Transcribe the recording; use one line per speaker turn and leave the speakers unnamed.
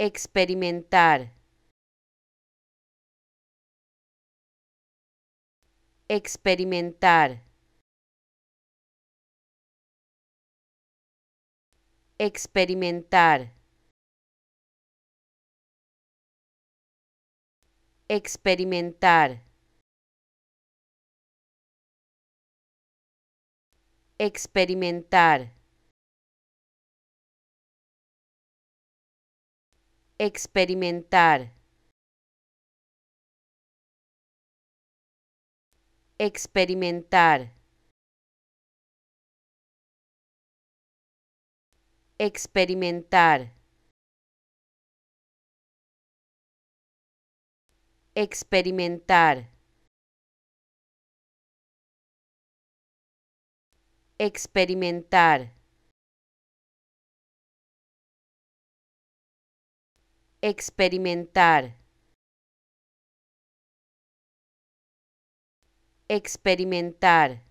experimentar, experimentar, experimentar, experimentar, experimentar, experimentar, experimentar, experimentar, experimentar, experimentar, experimentar, experimentar,